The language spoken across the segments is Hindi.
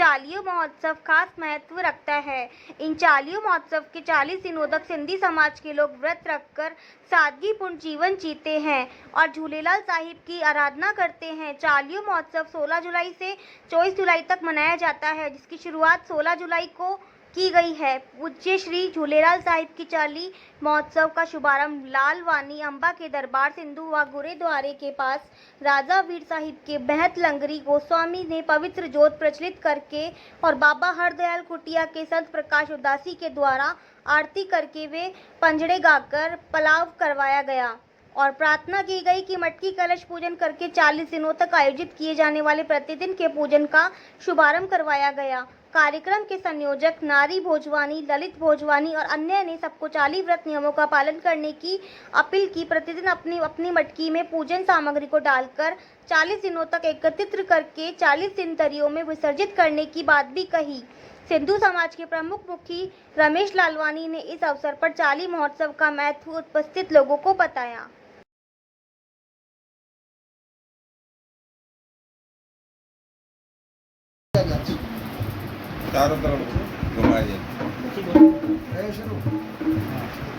चालियों महोत्सव खास महत्व रखता है। इन चालियों महोत्सव के 40 दिनों तक सिंधी समाज के लोग व्रत रखकर सादगीपूर्ण जीवन जीते हैं और झूलेलाल साहिब की आराधना करते हैं। चालियों महोत्सव 16 जुलाई से 24 जुलाई तक मनाया जाता है, जिसकी शुरुआत 16 जुलाई को की गई है। पूज्य श्री झूलेलाल साहिब की चाली महोत्सव का शुभारंभ लालवानी अंबा के दरबार सिंधु व गुरुद्वारे के पास राजा वीर साहिब के महंत लंगरी गोस्वामी ने पवित्र ज्योत प्रज्वलित करके और बाबा हरदयाल कुटिया के संत प्रकाश उदासी के द्वारा आरती करके वे पंजड़े गाकर पलाव करवाया गया और प्रार्थना की गई कि मटकी कलश पूजन करके 40 दिनों तक आयोजित किए जाने वाले प्रतिदिन के पूजन का शुभारंभ करवाया गया। कार्यक्रम के संयोजक नारी भोजवानी, ललित भोजवानी और अन्य ने सबको 40 व्रत नियमों का पालन करने की अपील की। प्रतिदिन अपनी अपनी मटकी में पूजन सामग्री को डालकर 40 दिनों तक एकत्रित करके 40 दिन दरियों में विसर्जित करने की बात भी कही। सिंधु समाज के प्रमुख मुखी रमेश लालवानी ने इस अवसर पर चाली महोत्सव का महत्व उपस्थित लोगों को बताया। चारों तरफ घुमाइए।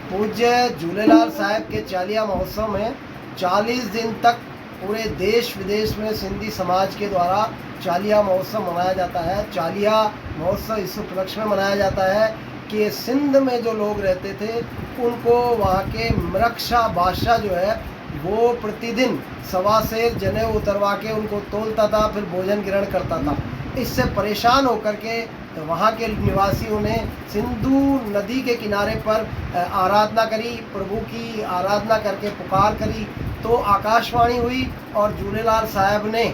पूज्य झूलेलाल साहिब के चालिया महोत्सव में 40 दिन तक पूरे देश विदेश में सिंधी समाज के द्वारा चालिया महोत्सव मनाया जाता है। चालिया महोत्सव इस उपलक्ष्य में मनाया जाता है कि सिंध में जो लोग रहते थे उनको वहाँ के मृक्षा बादशाह जो है वो प्रतिदिन सवा सेर जनेऊ उतरवा के उनको तोलता था, फिर भोजन ग्रहण करता था। इससे परेशान होकर के वहाँ के निवासियों ने सिंधु नदी के किनारे पर आराधना करी, प्रभु की आराधना करके पुकार करी, तो आकाशवाणी हुई और झूलेलाल साहब ने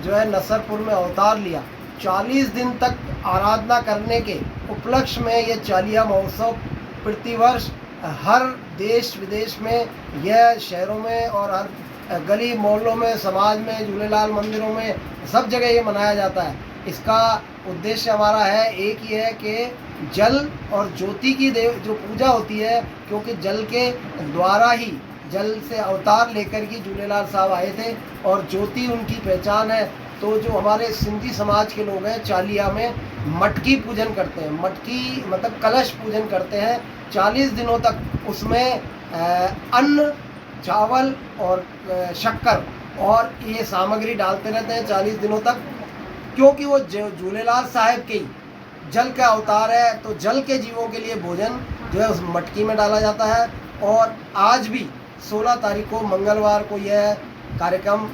जो है नसरपुर में अवतार लिया। 40 दिन तक आराधना करने के उपलक्ष्य में ये चालिया महोत्सव प्रतिवर्ष हर देश विदेश में, यह शहरों में और हर गली मोहल्लों में, समाज में, झूलेलाल मंदिरों में सब जगह ये मनाया जाता है। इसका उद्देश्य हमारा है एक ही है कि जल और ज्योति की जो पूजा होती है, क्योंकि जल के द्वारा ही, जल से अवतार लेकर के झूलेलाल साहब आए थे और ज्योति उनकी पहचान है। तो जो हमारे सिंधी समाज के लोग हैं चालिया में मटकी पूजन करते हैं, मटकी मतलब कलश पूजन करते हैं 40 दिनों तक। उसमें अन्न, चावल और शक्कर और ये सामग्री डालते रहते हैं 40 दिनों तक, क्योंकि वो झूलेलाल साहिब के जल का अवतार है। तो जल के जीवों के लिए भोजन जो है उस मटकी में डाला जाता है। और आज भी 16 तारीख को मंगलवार को यह कार्यक्रम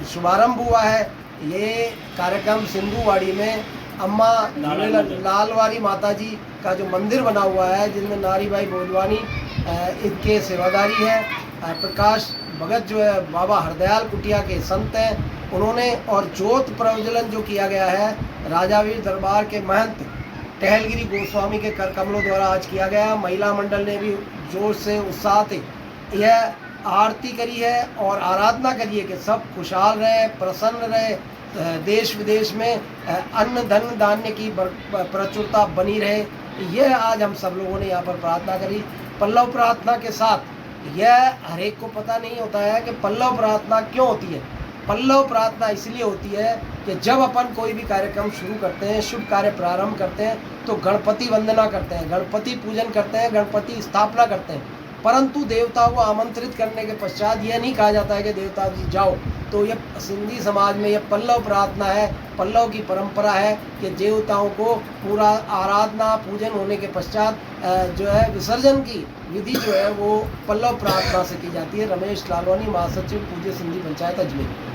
शुभारंभ हुआ है। ये कार्यक्रम सिंधुवाड़ी में अम्मा लालवारी माता जी का जो मंदिर बना हुआ है, जिनमें नारी भाई भोजवानी इनके सेवादारी है, प्रकाश भगत जो है बाबा हरदयाल कुटिया के संत हैं उन्होंने, और ज्योत प्रज्वलन जो किया गया है राजावीर दरबार के महंत टहलगिरी गोस्वामी के कर कमलों द्वारा आज किया गया। महिला मंडल ने भी जोर से उत्साह से यह आरती करी है और आराधना करी है कि सब खुशहाल रहे, प्रसन्न रहे, देश विदेश में अन्न धन धान्य की प्रचुरता बनी रहे। यह आज हम सब लोगों ने यहाँ पर प्रार्थना करी पल्लव प्रार्थना के साथ। यह हर एक को पता नहीं होता है कि पल्लव प्रार्थना क्यों होती है। पल्लव प्रार्थना इसलिए होती है कि जब अपन कोई भी कार्यक्रम शुरू करते हैं, शुभ कार्य प्रारंभ करते हैं, तो गणपति वंदना करते हैं, गणपति पूजन करते हैं, गणपति स्थापना करते हैं। परंतु देवताओं को आमंत्रित करने के पश्चात यह नहीं कहा जाता है कि देवता जी जाओ। तो ये सिंधी समाज में यह पल्लव प्रार्थना है, पल्लव की परंपरा है कि देवताओं को पूरा आराधना पूजन होने के पश्चात जो है विसर्जन की विधि जो है वो पल्लव प्रार्थना से की जाती है। रमेश लालवानी, महासचिव पूज्य सिंधी पंचायत अजमेर।